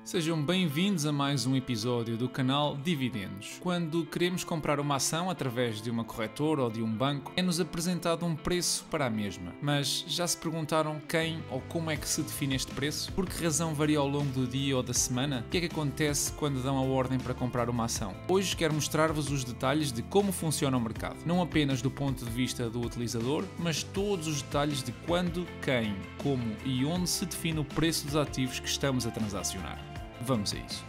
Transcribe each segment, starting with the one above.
Sejam bem-vindos a mais um episódio do canal Dividendos. Quando queremos comprar uma ação através de uma corretora ou de um banco, é-nos apresentado um preço para a mesma. Mas já se perguntaram quem ou como é que se define este preço? Por que razão varia ao longo do dia ou da semana? O que é que acontece quando dão a ordem para comprar uma ação? Hoje quero mostrar-vos os detalhes de como funciona o mercado. Não apenas do ponto de vista do utilizador, mas todos os detalhes de quando, quem, como e onde se define o preço dos ativos que estamos a transacionar. Vamos a isso.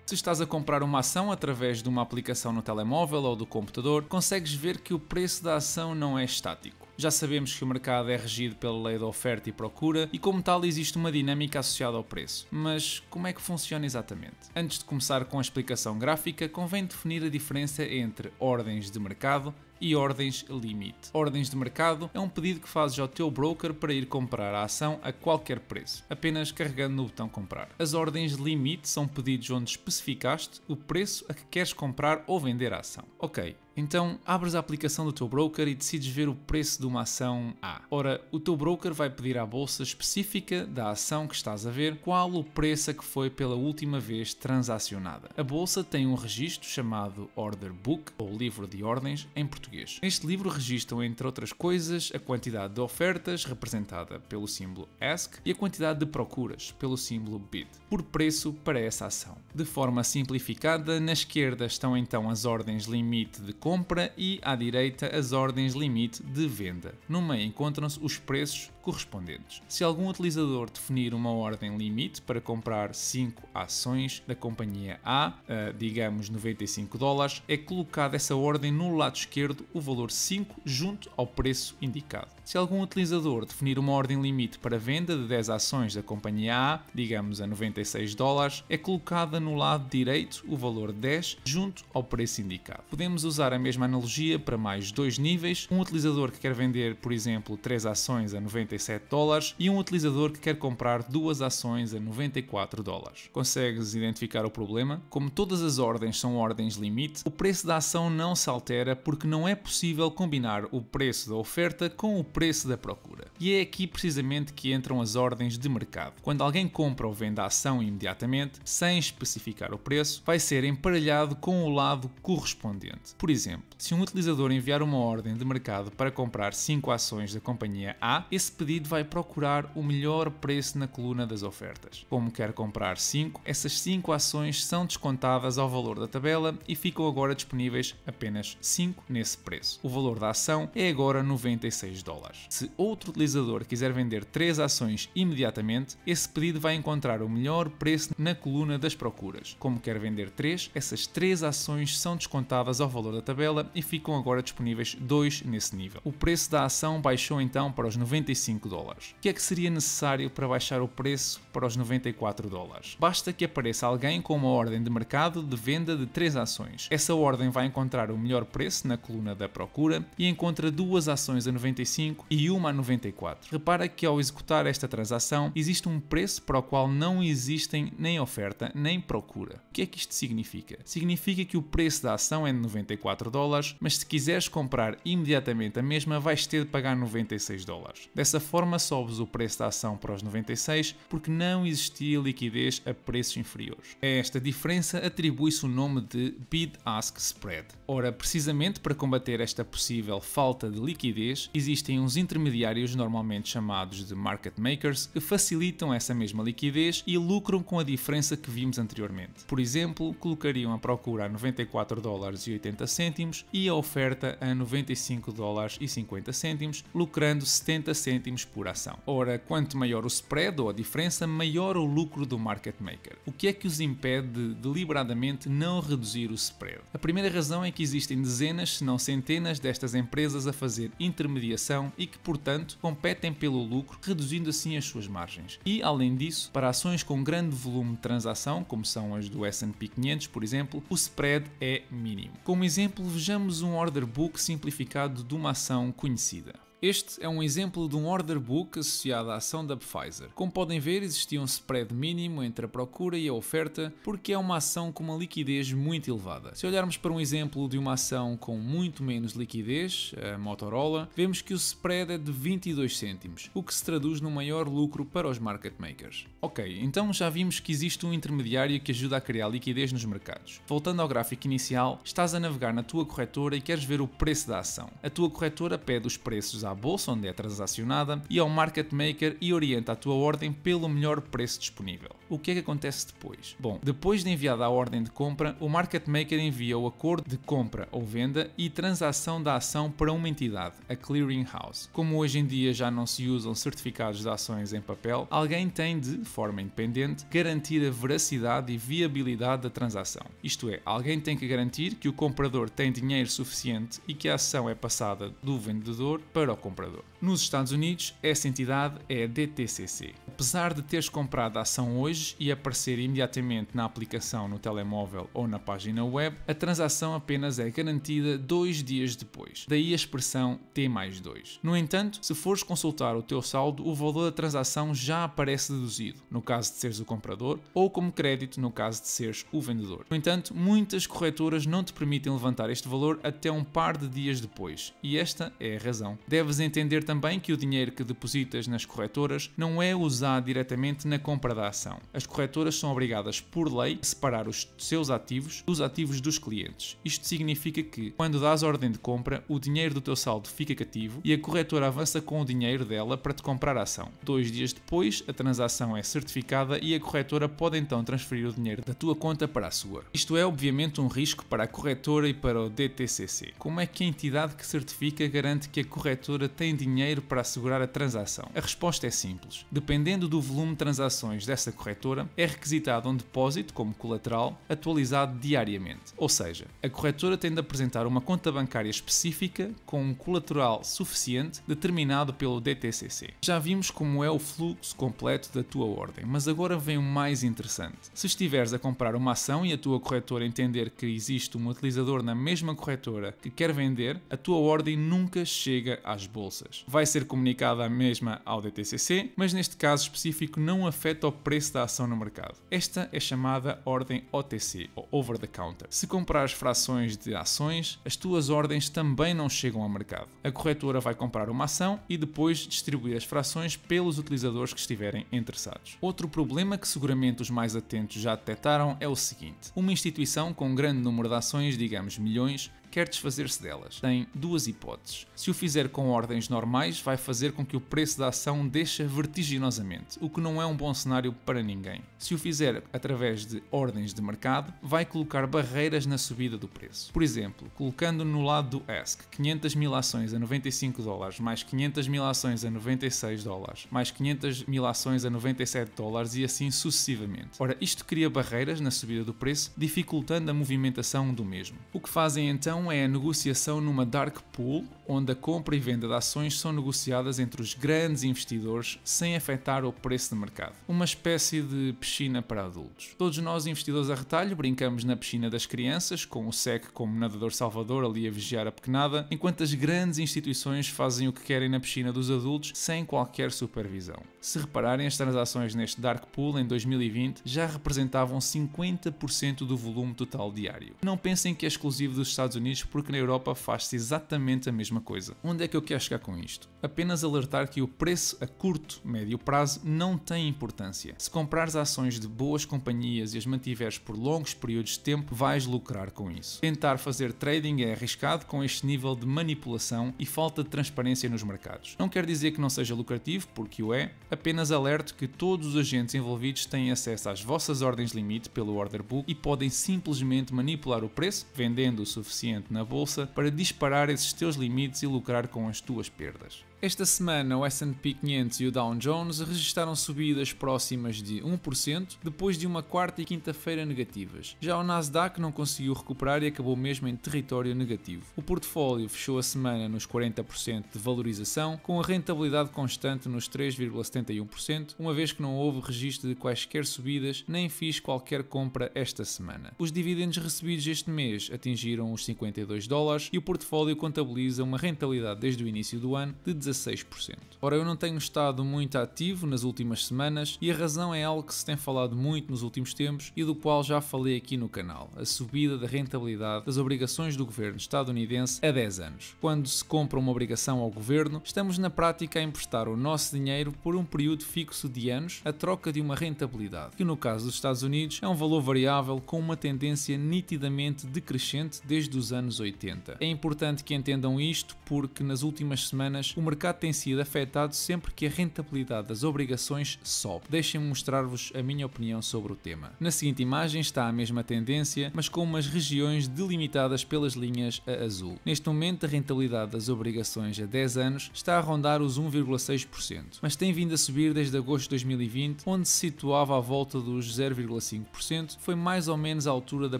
Se estás a comprar uma ação através de uma aplicação no telemóvel ou do computador, consegues ver que o preço da ação não é estático. Já sabemos que o mercado é regido pela lei da oferta e procura e, como tal, existe uma dinâmica associada ao preço. Mas como é que funciona exatamente? Antes de começar com a explicação gráfica, convém definir a diferença entre ordens de mercado e ordens limite. Ordens de mercado é um pedido que fazes ao teu broker para ir comprar a ação a qualquer preço, apenas carregando no botão comprar. As ordens limite são pedidos onde especificaste o preço a que queres comprar ou vender a ação. Ok. Então, abres a aplicação do teu broker e decides ver o preço de uma ação A. Ora, o teu broker vai pedir à bolsa específica da ação que estás a ver qual o preço a que foi pela última vez transacionada. A bolsa tem um registro chamado Order Book, ou livro de ordens, em português. Neste livro registram, entre outras coisas, a quantidade de ofertas, representada pelo símbolo Ask, e a quantidade de procuras, pelo símbolo Bid, por preço para essa ação. De forma simplificada, na esquerda estão então as ordens limite de compra e à direita as ordens limite de venda. No meio encontram-se os preços correspondentes. Se algum utilizador definir uma ordem limite para comprar 5 ações da companhia A, digamos $95, é colocada essa ordem no lado esquerdo o valor 5 junto ao preço indicado. Se algum utilizador definir uma ordem limite para venda de 10 ações da companhia A, digamos a $96, é colocada no lado direito o valor 10 junto ao preço indicado. Podemos usar a mesma analogia para mais dois níveis, um utilizador que quer vender, por exemplo, 3 ações a $97 e um utilizador que quer comprar 2 ações a $94. Consegues identificar o problema? Como todas as ordens são ordens limite, o preço da ação não se altera porque não é possível combinar o preço da oferta com o preço da procura. E é aqui precisamente que entram as ordens de mercado. Quando alguém compra ou vende a ação imediatamente, sem especificar o preço, vai ser emparelhado com o lado correspondente. Por exemplo, se um utilizador enviar uma ordem de mercado para comprar 5 ações da companhia A, esse pedido vai procurar o melhor preço na coluna das ofertas. Como quer comprar 5, essas 5 ações são descontadas ao valor da tabela e ficam agora disponíveis apenas 5 nesse preço. O valor da ação é agora $96. Se outro utilizador quiser vender 3 ações imediatamente, esse pedido vai encontrar o melhor preço na coluna das procuras. Como quer vender 3, essas 3 ações são descontadas ao valor da tabela e ficam agora disponíveis 2 nesse nível. O preço da ação baixou então para os $95. O que é que seria necessário para baixar o preço para os $94? Basta que apareça alguém com uma ordem de mercado de venda de 3 ações. Essa ordem vai encontrar o melhor preço na coluna da procura e encontra 2 ações a 95 e uma a 94. Repara que ao executar esta transação existe um preço para o qual não existem nem oferta nem procura. O que é que isto significa? Significa que o preço da ação é de $94, mas se quiseres comprar imediatamente a mesma vais ter de pagar $96. Dessa forma sobes o preço da ação para os 96 porque não existia liquidez a preços inferiores. A esta diferença atribui-se o nome de Bid-Ask Spread. Ora, precisamente para combater esta possível falta de liquidez, existem uns intermediários normalmente chamados de market makers que facilitam essa mesma liquidez e lucram com a diferença que vimos anteriormente. Por exemplo, colocariam a procura a $94,80 e a oferta a $95,50, lucrando 70 cêntimos por ação. Ora, quanto maior o spread ou a diferença, maior o lucro do market maker. O que é que os impede de deliberadamente não reduzir o spread? A primeira razão é que existem dezenas, se não centenas, destas empresas a fazer intermediação e que, portanto, competem pelo lucro, reduzindo assim as suas margens. E, além disso, para ações com grande volume de transação, como são as do S&P 500, por exemplo, o spread é mínimo. Como exemplo, vejamos um order book simplificado de uma ação conhecida. Este é um exemplo de um order book associado à ação da Pfizer. Como podem ver, existia um spread mínimo entre a procura e a oferta, porque é uma ação com uma liquidez muito elevada. Se olharmos para um exemplo de uma ação com muito menos liquidez, a Motorola, vemos que o spread é de 22 cêntimos, o que se traduz num maior lucro para os market makers. Ok, então já vimos que existe um intermediário que ajuda a criar liquidez nos mercados. Voltando ao gráfico inicial, estás a navegar na tua corretora e queres ver o preço da ação. A tua corretora pede os preços à bolsa onde é transacionada e ao market maker e orienta a tua ordem pelo melhor preço disponível. O que é que acontece depois? Bom, depois de enviada a ordem de compra, o market maker envia o acordo de compra ou venda e transação da ação para uma entidade, a clearing house. Como hoje em dia já não se usam certificados de ações em papel, alguém tem de forma independente, garantir a veracidade e viabilidade da transação. Isto é, alguém tem que garantir que o comprador tem dinheiro suficiente e que a ação é passada do vendedor para o comprador. Nos Estados Unidos, essa entidade é a DTCC. Apesar de teres comprado a ação hoje e aparecer imediatamente na aplicação no telemóvel ou na página web, a transação apenas é garantida 2 dias depois. Daí a expressão T+2. No entanto, se fores consultar o teu saldo, o valor da transação já aparece deduzido, no caso de seres o comprador, ou como crédito no caso de seres o vendedor. No entanto, muitas corretoras não te permitem levantar este valor até um par de dias depois, e esta é a razão. Deves entender também que o dinheiro que depositas nas corretoras não é usado diretamente na compra da ação. As corretoras são obrigadas por lei a separar os seus ativos dos ativos dos clientes. Isto significa que, quando dás ordem de compra, o dinheiro do teu saldo fica cativo e a corretora avança com o dinheiro dela para te comprar a ação. 2 dias depois, a transação é certificada e a corretora pode então transferir o dinheiro da tua conta para a sua. Isto é obviamente um risco para a corretora e para o DTCC. Como é que a entidade que certifica garante que a corretora tem dinheiro para assegurar a transação? A resposta é simples. Dependendo do volume de transações dessa corretora, é requisitado um depósito como colateral atualizado diariamente. Ou seja, a corretora tem de apresentar uma conta bancária específica com um colateral suficiente determinado pelo DTCC. Já vimos como é o fluxo completo da tua ordem, mas agora vem o mais interessante. Se estiveres a comprar uma ação e a tua corretora entender que existe um utilizador na mesma corretora que quer vender, a tua ordem nunca chega às bolsas. Vai ser comunicada a mesma ao DTCC, mas neste caso específico não afeta o preço da ação no mercado. Esta é chamada ordem OTC, ou Over the Counter. Se comprares frações de ações, as tuas ordens também não chegam ao mercado. A corretora vai comprar uma ação e depois distribuir as frações pelos utilizadores que estiverem interessados. Outro problema que seguramente os mais atentos já detectaram é o seguinte: uma instituição com um grande número de ações, digamos milhões, quer desfazer-se delas. Tem duas hipóteses. Se o fizer com ordens normais, vai fazer com que o preço da ação desça vertiginosamente, o que não é um bom cenário para ninguém. Se o fizer através de ordens de mercado, vai colocar barreiras na subida do preço. Por exemplo, colocando no lado do ask 500 mil ações a $95, mais 500 mil ações a $96, mais 500 mil ações a $97 e assim sucessivamente. Ora, isto cria barreiras na subida do preço, dificultando a movimentação do mesmo. O que fazem então é a negociação numa dark pool, onde a compra e venda de ações são negociadas entre os grandes investidores sem afetar o preço de mercado. Uma espécie de piscina para adultos. Todos nós, investidores a retalho, brincamos na piscina das crianças, com o SEC como nadador salvador ali a vigiar a pequenada, enquanto as grandes instituições fazem o que querem na piscina dos adultos sem qualquer supervisão. Se repararem, as transações neste dark pool em 2020 já representavam 50% do volume total diário. Não pensem que é exclusivo dos Estados Unidos, porque na Europa faz-se exatamente a mesma coisa. Onde é que eu quero chegar com isto? Apenas alertar que o preço a curto, médio prazo não tem importância. Se comprares ações de boas companhias e as mantiveres por longos períodos de tempo, vais lucrar com isso. Tentar fazer trading é arriscado com este nível de manipulação e falta de transparência nos mercados. Não quer dizer que não seja lucrativo, porque o é, apenas alerto que todos os agentes envolvidos têm acesso às vossas ordens limite pelo order book e podem simplesmente manipular o preço, vendendo o suficiente na bolsa para disparar esses teus limites e lucrar com as tuas perdas. Esta semana o S&P 500 e o Dow Jones registraram subidas próximas de 1% depois de uma quarta e quinta-feira negativas. Já o Nasdaq não conseguiu recuperar e acabou mesmo em território negativo. O portfólio fechou a semana nos 40% de valorização, com a rentabilidade constante nos 3,71%, uma vez que não houve registro de quaisquer subidas nem fiz qualquer compra esta semana. Os dividendos recebidos este mês atingiram os $52 e o portfólio contabiliza uma rentabilidade desde o início do ano de 16%. Ora, eu não tenho estado muito ativo nas últimas semanas e a razão é algo que se tem falado muito nos últimos tempos e do qual já falei aqui no canal: a subida da rentabilidade das obrigações do governo estadunidense a 10 anos. Quando se compra uma obrigação ao governo, estamos na prática a emprestar o nosso dinheiro por um período fixo de anos a troca de uma rentabilidade, que no caso dos Estados Unidos é um valor variável com uma tendência nitidamente decrescente desde os anos 80. É importante que entendam isto porque nas últimas semanas o mercado tem sido afetado sempre que a rentabilidade das obrigações sobe. Deixem-me mostrar-vos a minha opinião sobre o tema. Na seguinte imagem está a mesma tendência, mas com umas regiões delimitadas pelas linhas a azul. Neste momento a rentabilidade das obrigações a 10 anos está a rondar os 1,6%, mas tem vindo a subir desde agosto de 2020, onde se situava à volta dos 0,5%, foi mais ou menos a altura da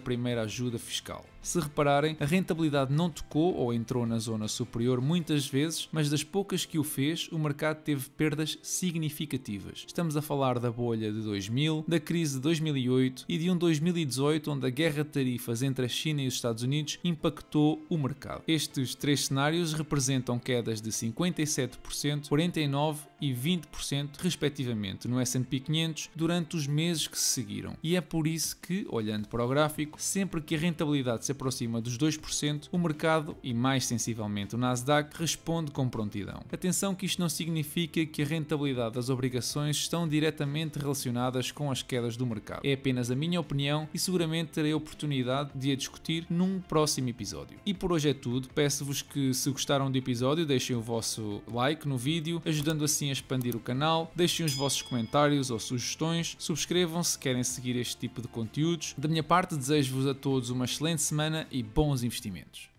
primeira ajuda fiscal. Se repararem, a rentabilidade não tocou ou entrou na zona superior muitas vezes, mas das poucas que o fez, o mercado teve perdas significativas. Estamos a falar da bolha de 2000, da crise de 2008 e de um 2018 onde a guerra de tarifas entre a China e os Estados Unidos impactou o mercado. Estes três cenários representam quedas de 57%, 49% e 20% respectivamente no S&P 500 durante os meses que se seguiram. E é por isso que, olhando para o gráfico, sempre que a rentabilidade se aproxima dos 2%, o mercado, e mais sensivelmente o Nasdaq, responde com prontidão. Atenção que isto não significa que a rentabilidade das obrigações estão diretamente relacionadas com as quedas do mercado. É apenas a minha opinião e seguramente terei a oportunidade de a discutir num próximo episódio. E por hoje é tudo. Peço-vos que, se gostaram do episódio, deixem o vosso like no vídeo, ajudando assim a expandir o canal, deixem os vossos comentários ou sugestões, subscrevam se querem seguir este tipo de conteúdos. Da minha parte, desejo-vos a todos uma excelente semana e bons investimentos.